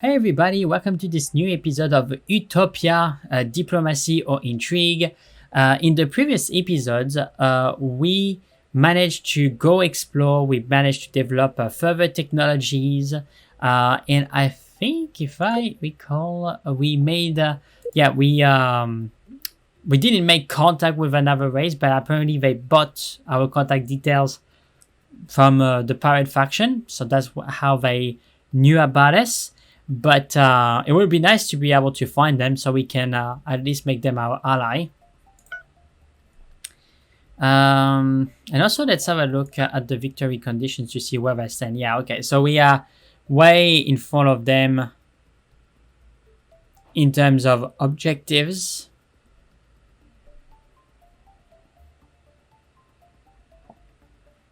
Hey everybody, welcome to this new episode of Utopia, Diplomacy or Intrigue. In the previous episodes, we managed to go explore, we managed to develop further technologies, and I think if I recall, we made, we didn't make contact with another race, but apparently they bought our contact details from the pirate faction, so that's how they knew about us. But it would be nice to be able to find them so we can at least make them our ally. And also let's have a look at the victory conditions to see where they stand. Yeah, okay, so we are way in front of them in terms of objectives.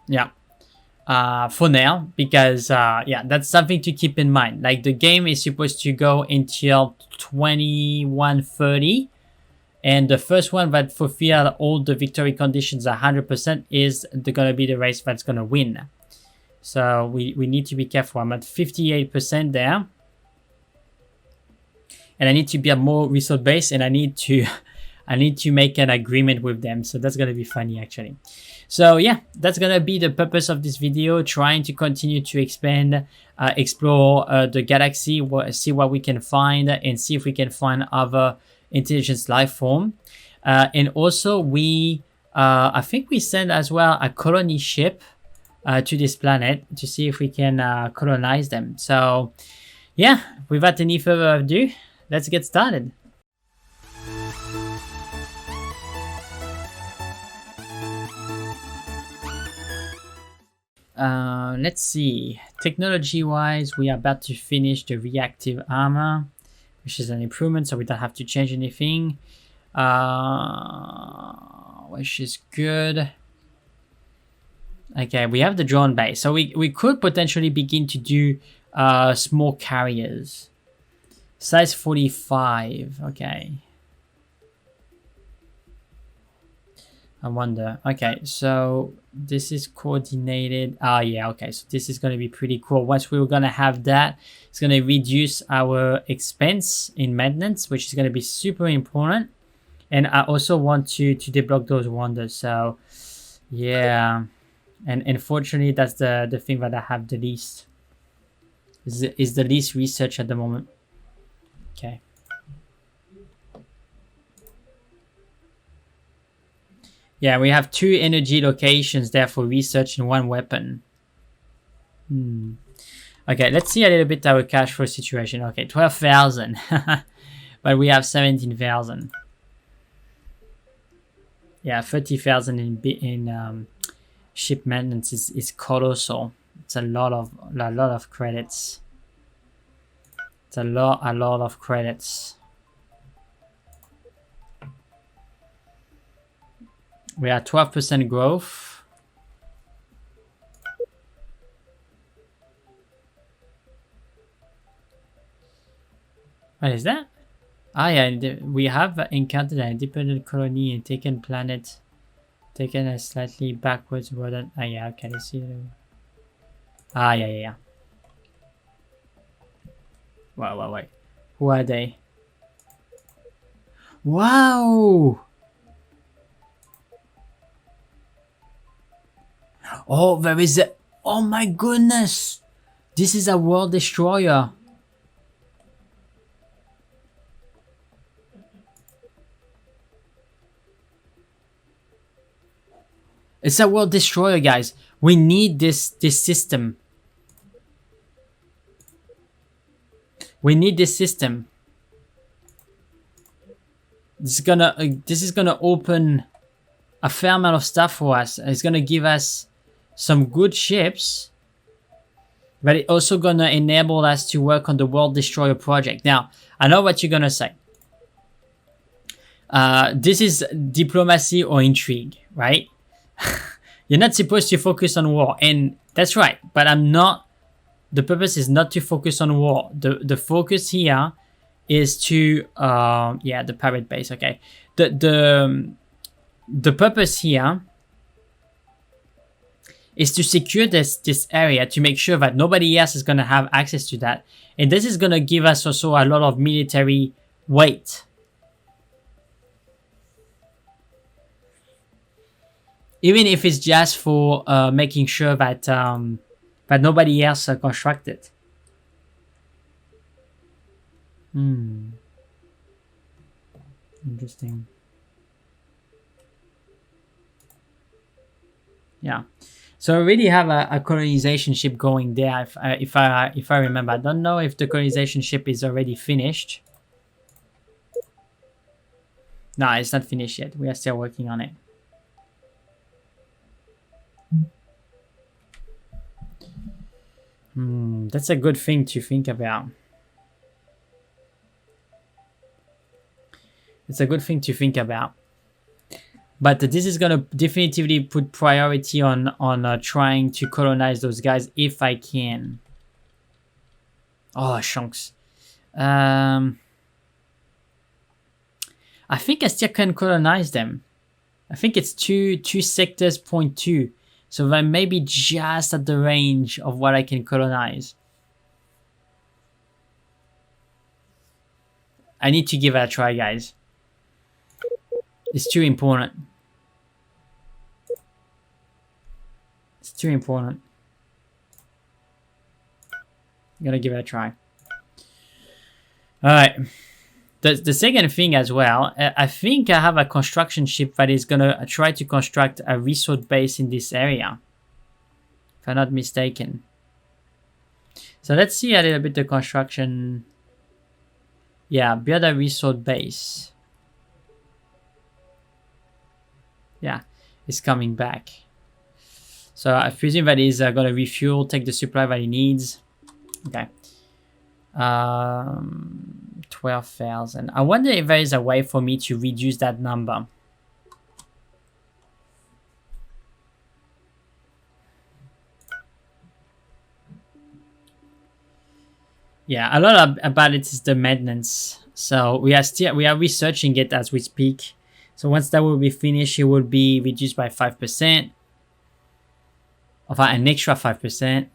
Yeah. For now, because yeah, that's something to keep in mind. Like, the game is supposed to go until 2130, and the first one that fulfill all the victory conditions 100% is gonna be the race that's gonna win. So we need to be careful. I'm at 58% there, and I need to be a more resource base, and I need to make an agreement with them. So that's gonna be funny actually. So yeah, that's gonna be the purpose of this video, trying to continue to expand, explore the galaxy, see what we can find, and see if we can find other intelligence life form. And also we, I think we send as well a colony ship to this planet to see if we can colonize them. So yeah, without any further ado, let's get started. Let's see. Technology wise, we are about to finish the reactive armor, which is an improvement, so we don't have to change anything, which is good. Okay, we have the drone base, so we could potentially begin to do small carriers. Size 45. Okay, I wonder. Okay, so this is coordinated. Yeah, okay, so this is going to be pretty cool. Once we're going to have that, it's going to reduce our expense in maintenance, which is going to be super important. And I also want to deblock those wonders. So yeah, and unfortunately that's the thing that I have the least, is the least research at the moment. Okay. Yeah, we have 2 energy locations there for research and 1 weapon. Okay, let's see a little bit our cash flow situation. Okay, 12,000. But we have 17,000. Yeah, 30,000 in ship maintenance is colossal. It's a lot of credits. It's a lot of credits. We are 12% growth. What is that? Ah, yeah, we have encountered an independent colony and taken a slightly backwards road. Ah, yeah, okay, let's see. Ah, yeah. Wait. Who are they? Wow! Oh, there is a... Oh my goodness! This is a world destroyer. It's a world destroyer, guys. We need this system. We need this system. This is gonna open a fair amount of stuff for us. It's gonna give us some good ships, but it's also gonna enable us to work on the World Destroyer project. Now, I know what you're gonna say. This is diplomacy or intrigue, right? You're not supposed to focus on war, and that's right, but I'm not. The purpose is not to focus on war. The focus here is to yeah, the pirate base. Okay, the purpose here is to secure this area to make sure that nobody else is going to have access to that. And this is going to give us also a lot of military weight. Even if it's just for making sure that that nobody else constructed. Interesting. Yeah. So I already have a colonization ship going there. If I remember, I don't know if the colonization ship is already finished. No, it's not finished yet. We are still working on it. That's a good thing to think about. It's a good thing to think about. But this is gonna definitively put priority on trying to colonize those guys if I can. Oh, chunks. I think I still can colonize them. I think it's two sectors, 0.2. So that may be just at the range of what I can colonize. I need to give it a try, guys. It's too important. It's too important. I'm gonna give it a try. Alright. The second thing as well, I think I have a construction ship that is gonna try to construct a resort base in this area. If I'm not mistaken. So let's see a little bit the construction. Yeah, build a resort base. Yeah, it's coming back. So I presume that he's gonna refuel, take the supply that he needs. Okay. 12,000. I wonder if there is a way for me to reduce that number. Yeah, a lot about it is the maintenance. So we are researching it as we speak. So once that will be finished, it will be reduced by 5%. Of an extra 5%.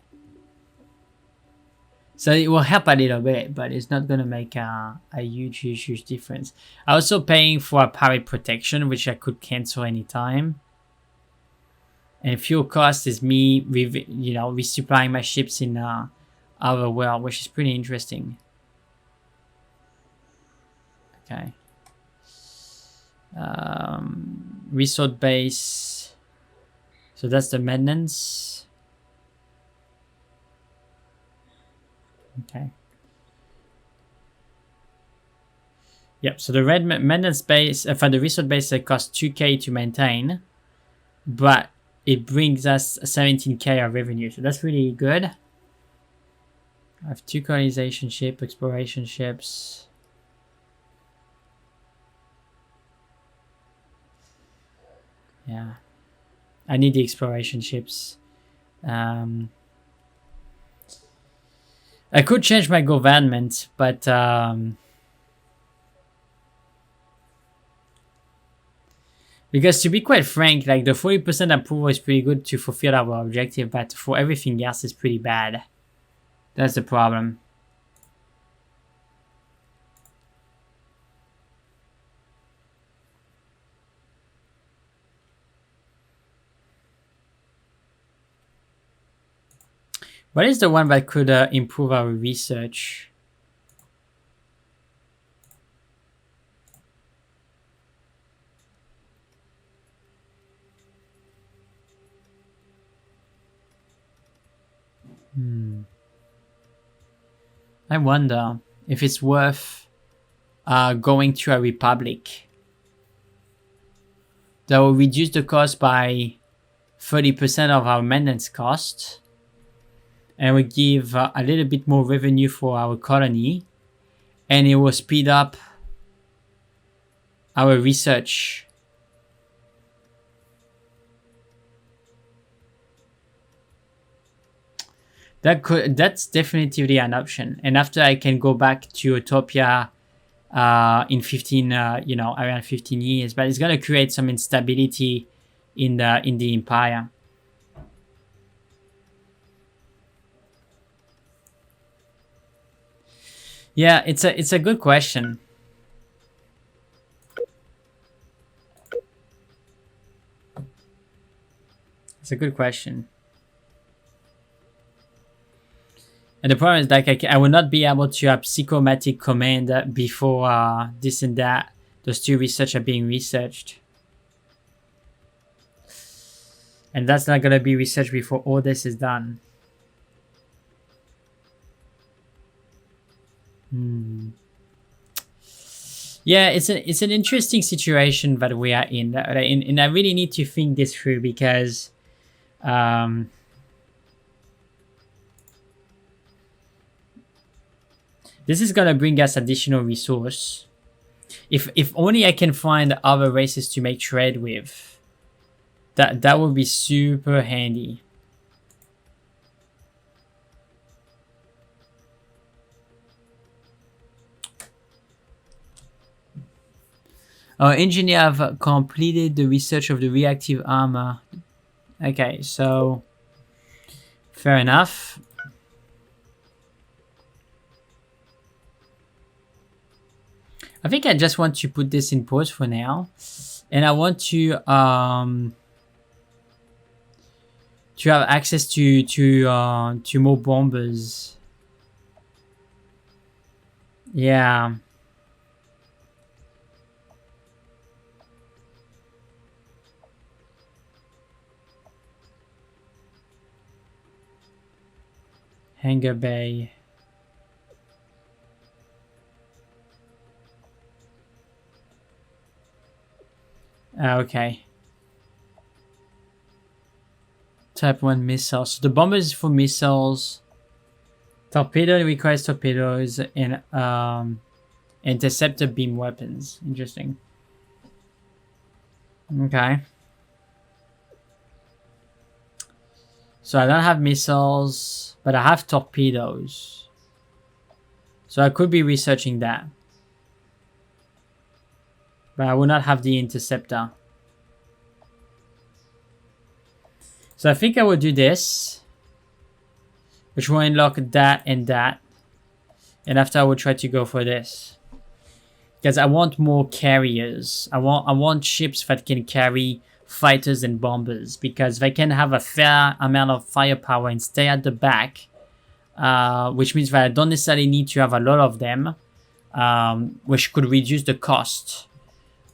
So it will help a little bit, but it's not going to make a huge difference. I'm also paying for a pirate protection, which I could cancel anytime. And fuel cost is me, resupplying my ships in our world, which is pretty interesting. Okay. Resort base. So that's the maintenance. Okay. Yep, so the red maintenance base, for the resort base, it costs 2k to maintain, but it brings us 17k of revenue, so that's really good. I have 2 colonization ships, exploration ships. Yeah, I need the exploration ships. I could change my government, but because to be quite frank, like the 40% approval is pretty good to fulfill our objective, but for everything else is pretty bad. That's the problem. What is the one that could improve our research? I wonder if it's worth going to a republic. That will reduce the cost by 30% of our maintenance cost. And we give a little bit more revenue for our colony, and it will speed up our research. That's definitely an option. And after I can go back to Utopia in 15, around 15 years, but it's gonna create some instability in the empire. Yeah, it's a good question. It's a good question. And the problem is, like, I will not be able to have psychomatic command before this and that. Those two research are being researched. And that's not going to be researched before all this is done. Yeah, it's an interesting situation that we are in. And I really need to think this through because... this is going to bring us additional resource. If only I can find other races to make trade with. That would be super handy. Our engineer have completed the research of the reactive armor. Okay, so fair enough. I think I just want to put this in pause for now, and I want to have access to more bombers. Yeah. Hangar Bay. Okay. Type 1 missiles. So the bomber is for missiles. Torpedo requires torpedoes and interceptor beam weapons. Interesting. Okay. So I don't have missiles, but I have torpedoes. So I could be researching that. But I will not have the interceptor. So I think I will do this, which will unlock that and that. And after I will try to go for this. Because I want more carriers. I want ships that can carry fighters and bombers. Because they can have a fair amount of firepower and stay at the back. Which means that I don't necessarily need to have a lot of them. Which could reduce the cost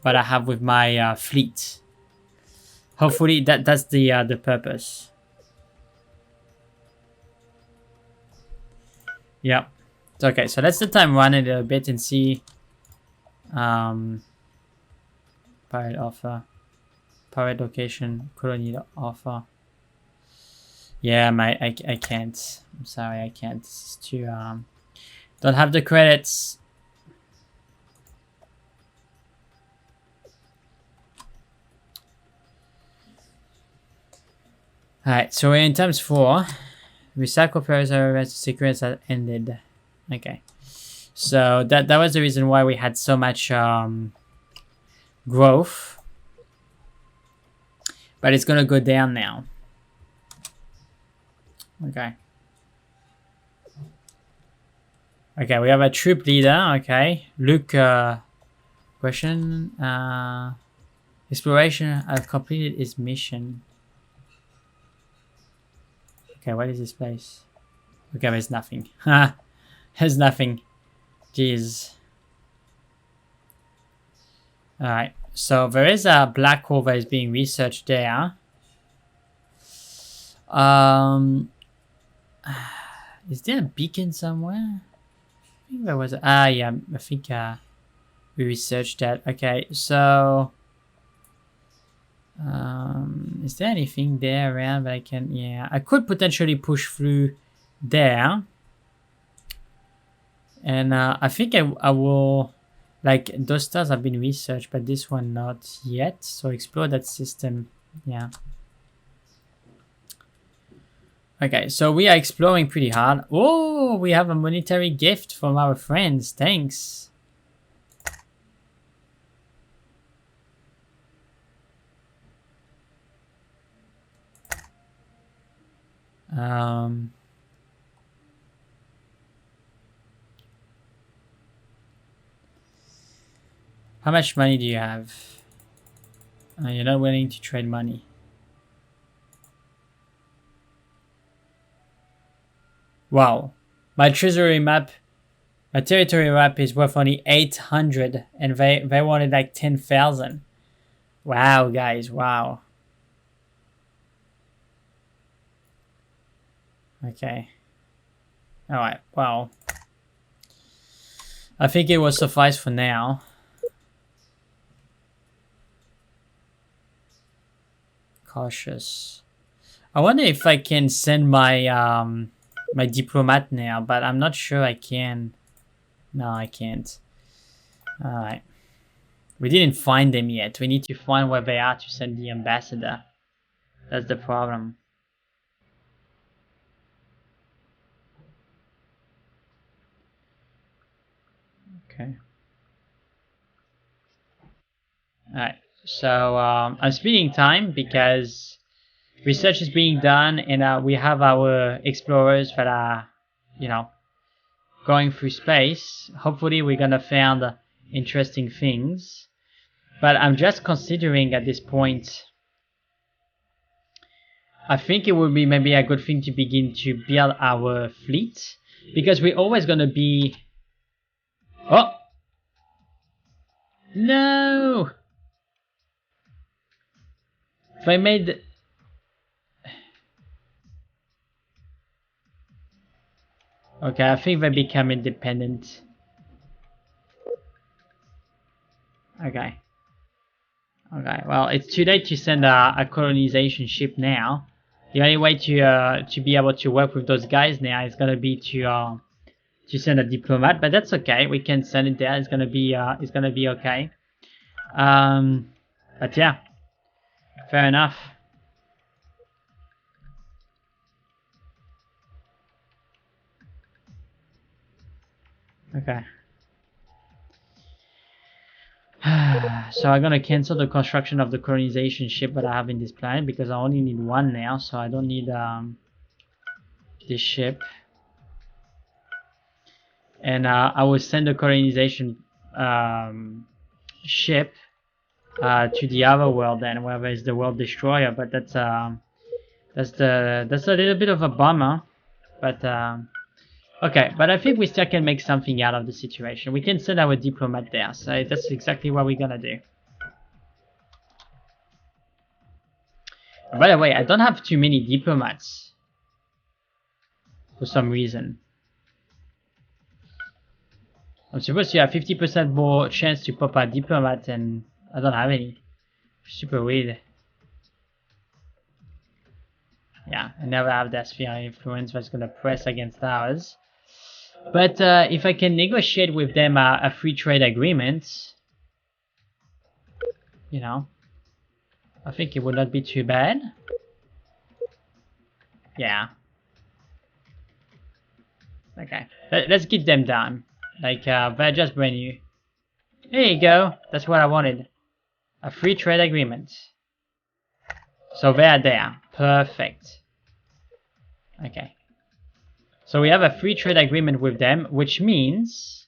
that I have with my fleet. Hopefully that's the purpose. Yeah. Okay, so let's the time run it a bit and see. Pirate offer. Pirate location. Colony offer. Yeah, I can't. I'm sorry, I can't. This is too don't have the credits. Alright, so we're in times 4. Recycle pairs are secrets that ended. Okay. So that was the reason why we had so much growth. But it's gonna go down now. Okay. Okay, we have a troop leader. Okay. Luke, question. Exploration. I've completed its mission. Okay, what is this place? Okay, there's nothing. There's nothing. Jeez. Alright, so there is a black hole that is being researched there. Is there a beacon somewhere? I think there was. Yeah, I think we researched that. Okay, so is there anything there around that I can? Yeah, I could potentially push through there, and I think I will. Like those stars have been researched, but this one not yet. So explore that system. Yeah. Okay, so we are exploring pretty hard. Oh, we have a monetary gift from our friends. Thanks. How much money do you have? You're not willing to trade money. Wow. My treasury map, my territory map is worth only 800 and they wanted like 10,000. Wow, guys, wow. Okay. Alright, well. I think it will suffice for now. Cautious. I wonder if I can send my my diplomat now, but I'm not sure I can. No, I can't. Alright. We didn't find them yet. We need to find where they are to send the ambassador. That's the problem. Okay. Alright. So I'm speeding time because research is being done and we have our explorers that are, you know, going through space. Hopefully we're gonna find interesting things. But I'm just considering at this point, I think it would be maybe a good thing to begin to build our fleet, because we're always gonna be... Oh! No! They made... Okay, I think they become independent. Okay. Okay, well, it's too late to send a colonization ship now. The only way to be able to work with those guys now is gonna be to send a diplomat, but that's okay. We can send it there. It's gonna be okay. But yeah, fair enough. Okay. So I'm gonna cancel the construction of the colonization ship that I have in this planet because I only need one now, so I don't need this ship. And I will send the colonization ship to the other world then, where there's the world destroyer. But that's a little bit of a bummer. But okay, but I think we still can make something out of the situation. We can send our diplomat there, so that's exactly what we're gonna do. By the way, I don't have too many diplomats for some reason. I'm supposed to have 50% more chance to pop a diplomat, and I don't have any. Super weird. Yeah, I never have that sphere of influence that's gonna press against ours. But if I can negotiate with them a free trade agreement, you know, I think it would not be too bad. Yeah. Okay. Let's get them done. Like, they're just brand new. Here you go. That's what I wanted. A free trade agreement. So they're there. Perfect. Okay. So we have a free trade agreement with them, which means...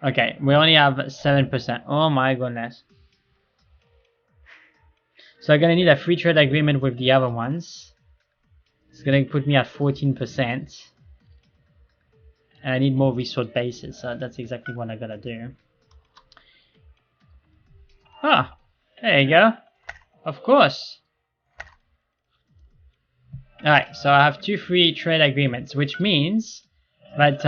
Okay, we only have 7%. Oh my goodness. So I'm gonna need a free trade agreement with the other ones. It's gonna put me at 14%. And I need more resource bases, so that's exactly what I'm gonna do. Ah, there you go. Of course. Alright, so I have 2 free trade agreements, which means that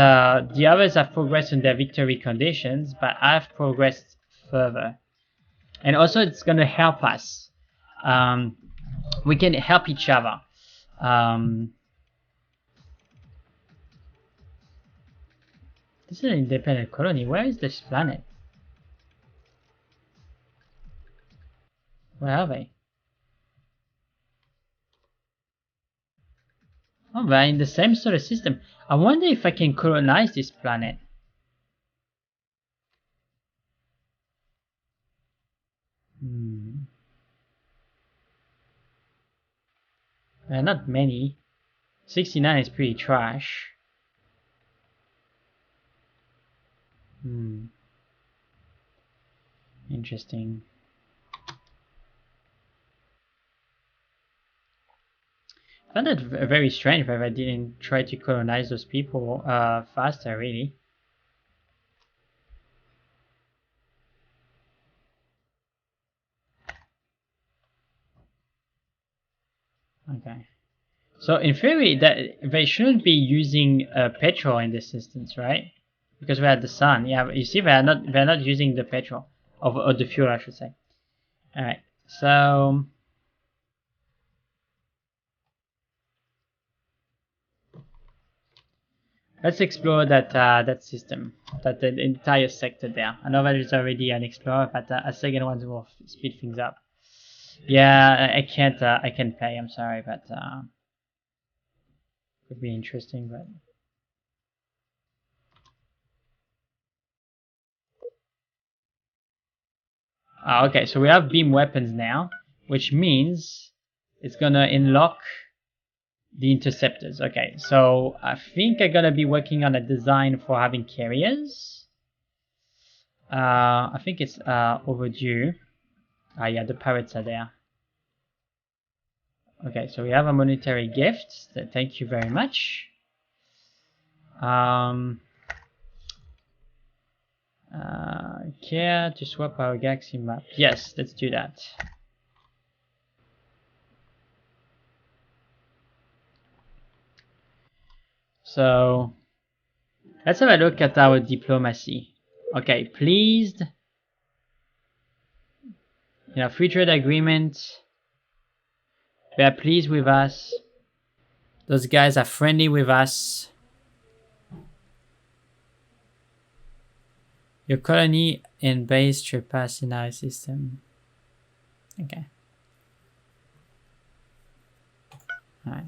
the others have progressed in their victory conditions, but I've progressed further. And also it's gonna help us. We can help each other. This is an independent colony. Where is this planet? Where are they? Oh, they're in the same solar system. I wonder if I can colonize this planet. There are not many. 69 is pretty trash. Interesting. I found it very strange that I didn't try to colonize those people faster, really. Okay. So in theory, that they shouldn't be using petrol in this instance, right? Because we're at the sun. Yeah, you see, they're not using the petrol or the fuel, I should say. All right. So let's explore that system, that the entire sector there. I know that it's already an explorer, but a second one will speed things up. Yeah, I can't pay. I'm sorry, but could be interesting, but. Okay, so we have beam weapons now, which means it's gonna unlock the interceptors. Okay, so I think I'm gonna be working on a design for having carriers. I think it's overdue. Yeah, the pirates are there. Okay, so we have a monetary gift. Thank you very much. Care to swap our galaxy map? Yes, let's do that. So let's have a look at our diplomacy. Okay, pleased. Free trade agreement. They are pleased with us. Those guys are friendly with us. Your colony and base trespass in our system. Okay. Alright.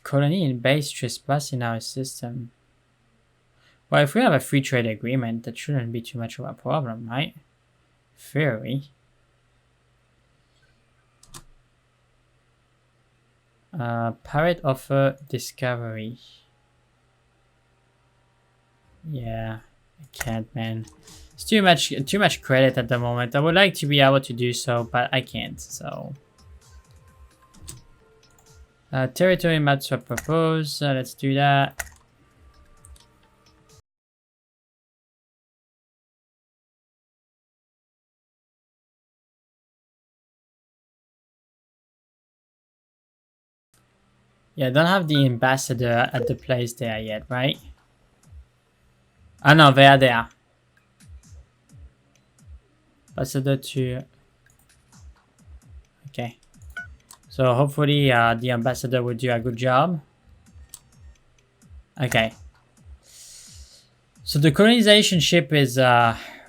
Colony and base trespass in our system. Well, if we have a free trade agreement, that shouldn't be too much of a problem, right? Theory. Pirate offer discovery. Yeah, I can't, man. It's too much credit at the moment. I would like to be able to do so, but I can't. So, territory map swap proposed. Let's do that. Yeah, don't have the ambassador at the place there yet, right? Oh no, they are there. Ambassador to. Okay. So hopefully the ambassador will do a good job. Okay. So the colonization ship is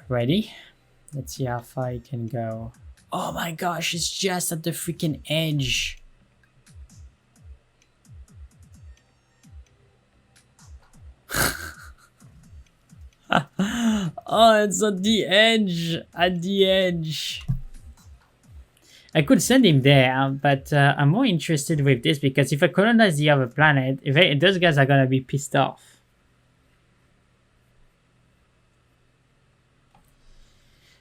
ready. Let's see how far it can go. Oh my gosh, it's just at the freaking edge. Oh, it's at the edge. At the edge. I could send him there, but I'm more interested with this because if I colonize the other planet, those guys are gonna be pissed off.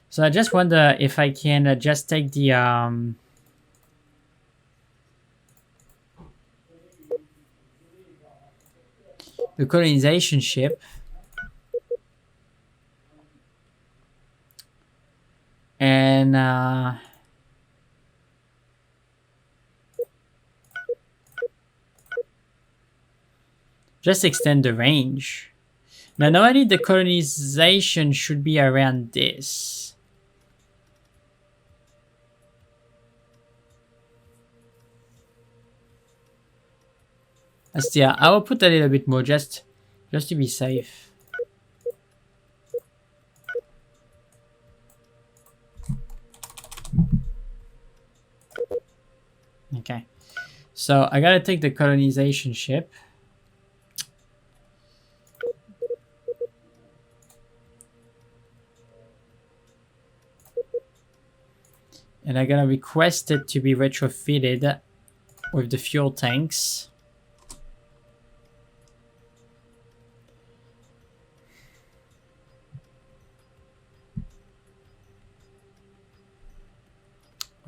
So I just wonder if I can just take the colonization ship and just extend the range. Now normally the colonization should be around this. Yeah, I will put a little bit more just to be safe. Okay, so I gotta take the colonization ship. And I'm gonna request it to be retrofitted with the fuel tanks.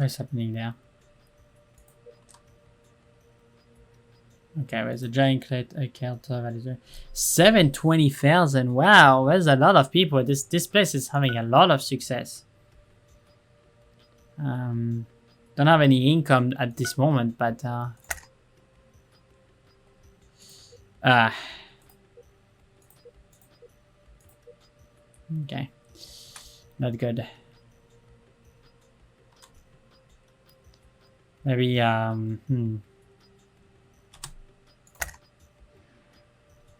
What's happening there? Okay, there's a giant counter. 720,000. Wow, there's a lot of people. This place is having a lot of success. Don't have any income at this moment, but okay, not good. Maybe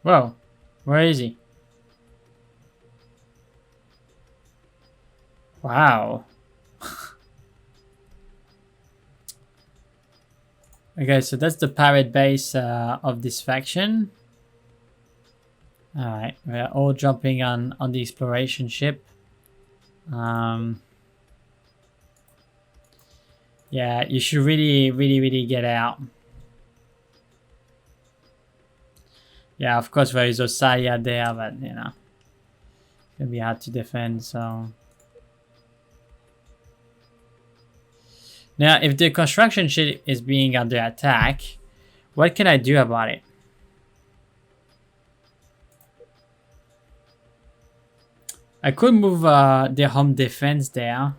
Whoa, where is he? Wow. Okay, so that's the pirate base of this faction. Alright, we're all jumping on the exploration ship. Yeah, you should really get out. Yeah, of course there is Osalia there, but you know, it's gonna be hard to defend, so. Now, if the construction ship is being under attack, what can I do about it? I could move the home defense there.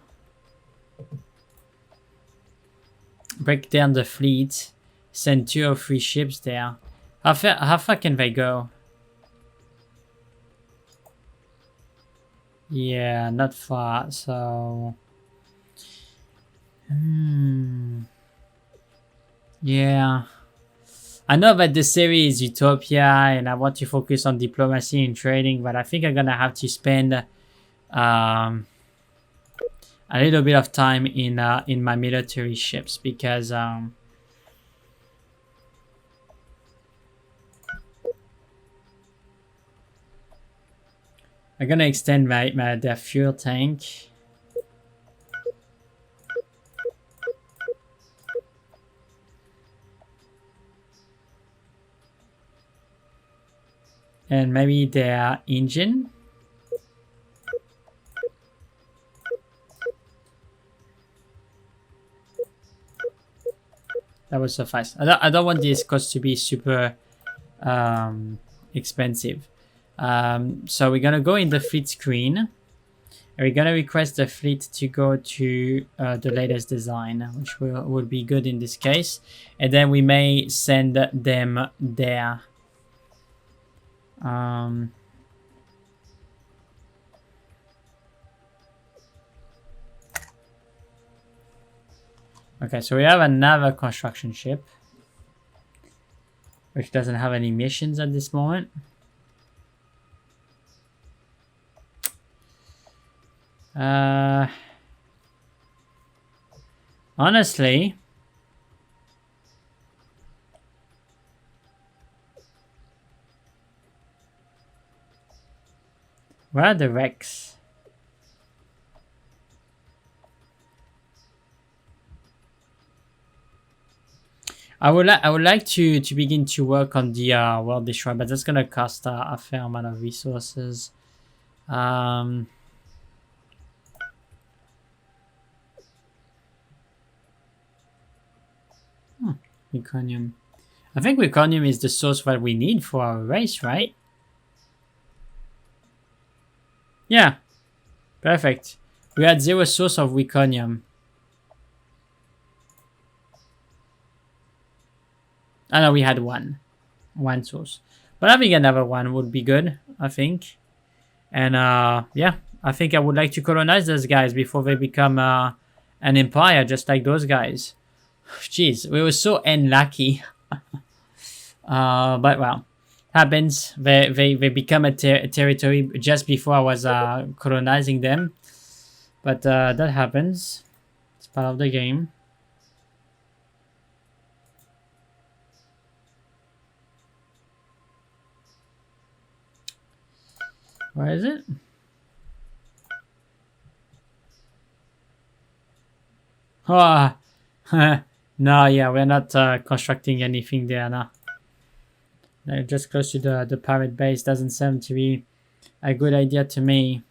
Break down the fleet. Send 2 or 3 ships there. How far can they go? Yeah, not far, so... Yeah. I know that the series is Utopia and I want to focus on diplomacy and trading, but I think I'm gonna have to spend a little bit of time in my military ships because I'm gonna extend their fuel tank. And maybe their engine. That would suffice. I don't want this cost to be super expensive. So we're gonna go in the fleet screen. And we're gonna request the fleet to go to the latest design, which will be good in this case. And then we may send them there. Okay, so we have another construction ship, which doesn't have any missions at this moment. Honestly, where are the wrecks? I would like to begin to work on the World Destroyer, but that's gonna cost a fair amount of resources. Wiconium. I think Wiconium is the source that we need for our race, right? Yeah, perfect. We had 0 source of Wiconium. I know we had one source, but having another one would be good, I think. And yeah, I think I would like to colonize those guys before they become an empire, just like those guys. Jeez, we were so unlucky. But well, happens. They become a territory just before I was colonizing them. But that happens. It's part of the game. Where is it? Oh, no, yeah, we're not constructing anything there now. Just close to the pirate base doesn't seem to be a good idea to me.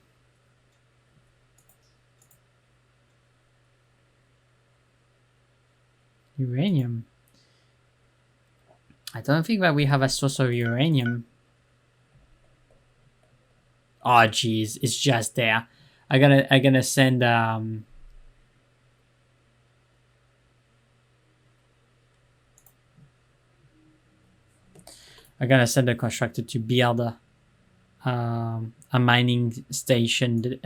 Uranium. I don't think that we have a source of uranium. Oh geez, it's just there. I'm gonna send I'm gonna send a constructor to build a mining station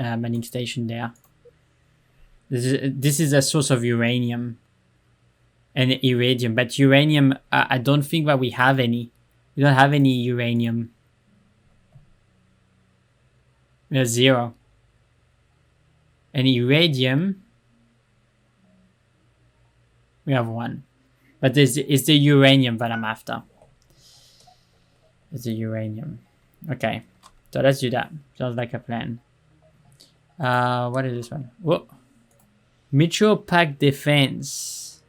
there. This is a source of uranium and iridium, but uranium, I don't think that we have any. We don't have any uranium. We have 0. And iridium, we have 1. But it's the uranium that I'm after. It's the uranium. Okay, so let's do that. Sounds like a plan. What is this one? Whoa. Mutual pact defense.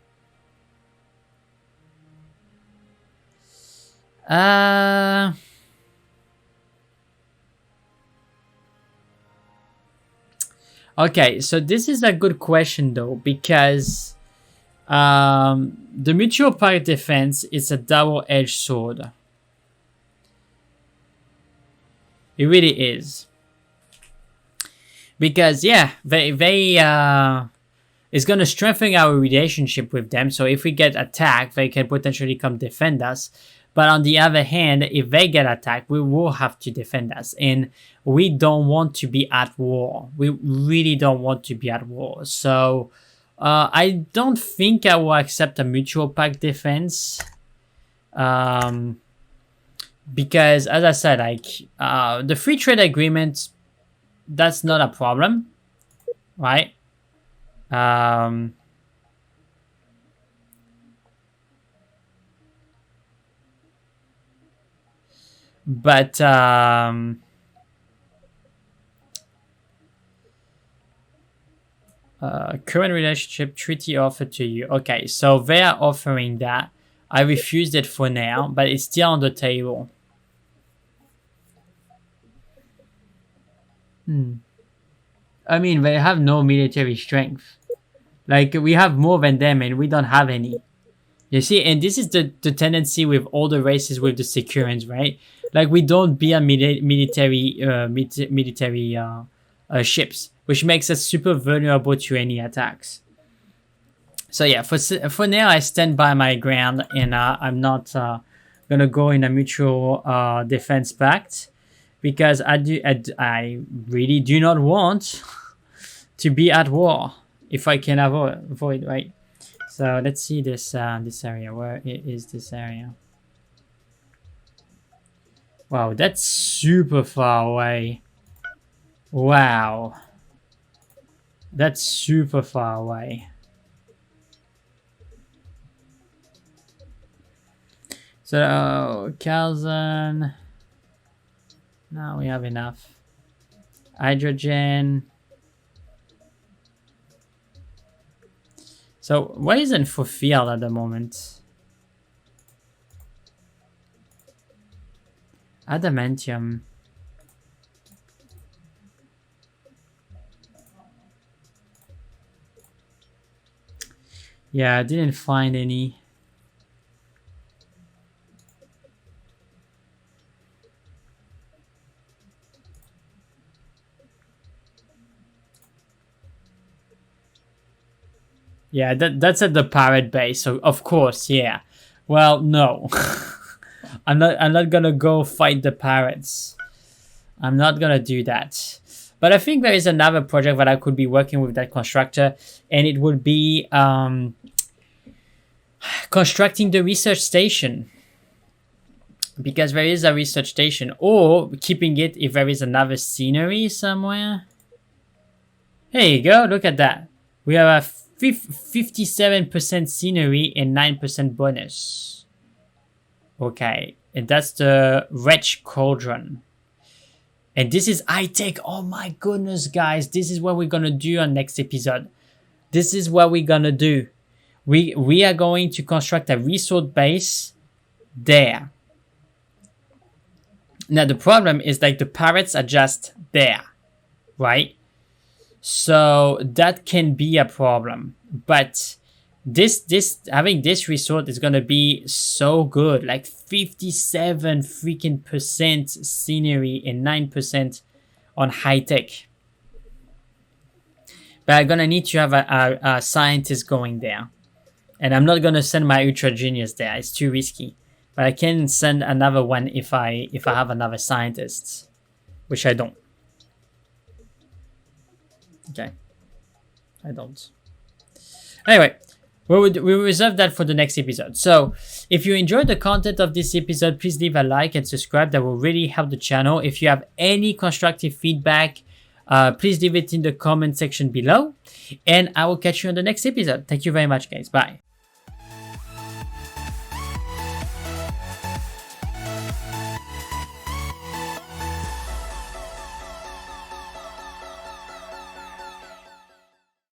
Okay, so this is a good question though, because the mutual pact defense is a double-edged sword. It really is. Because yeah, it's gonna strengthen our relationship with them. So if we get attacked, they can potentially come defend us. But on the other hand, if they get attacked, we will have to defend us. And we don't want to be at war. We really don't want to be at war. So I don't think I will accept a mutual pact defense. Because as I said, like the free trade agreement, that's not a problem, right? But current relationship treaty offer to you. Okay, so they are offering that. I refused it for now, but it's still on the table. I mean, they have no military strength. Like, we have more than them and we don't have any. You see, and this is the tendency with all the races with the Securans, right? Like, we don't build military ships, which makes us super vulnerable to any attacks. So yeah, for now, I stand by my ground, and I'm not gonna go in a mutual defense pact, because I really do not want to be at war if I can avoid, right? So let's see this this area. Where is this area? Wow, that's super far away. Wow. That's super far away. So, Calzone. Now we have enough. Hydrogen. So, what isn't fulfilled at the moment? Adamantium. Yeah, I didn't find any. Yeah, that's at the pirate base, so of course, yeah. Well, no. I'm not gonna go fight the pirates. I'm not gonna do that. But I think there is another project that I could be working with that constructor, and it would be constructing the research station. Because there is a research station, or keeping it if there is another scenery somewhere. There you go, look at that. We have a 57% scenery and 9% bonus. Okay, and that's the Wretch Cauldron. And this is high-tech. Oh my goodness, guys. This is what we're going to do on next episode. This is what we're going to do. We are going to construct a resort base there. Now, the problem is like the pirates are just there, right? So that can be a problem. But having this resort is gonna be so good. Like 57 freaking percent scenery and 9% on high tech. But I'm gonna need to have a scientist going there, and I'm not gonna send my ultra genius there. It's too risky. But I can send another one if I have another scientist, which I don't. Okay, I don't. Anyway, we'll reserve that for the next episode. So if you enjoyed the content of this episode, please leave a like and subscribe. That will really help the channel. If you have any constructive feedback, please leave it in the comment section below. And I will catch you on the next episode. Thank you very much, guys. Bye.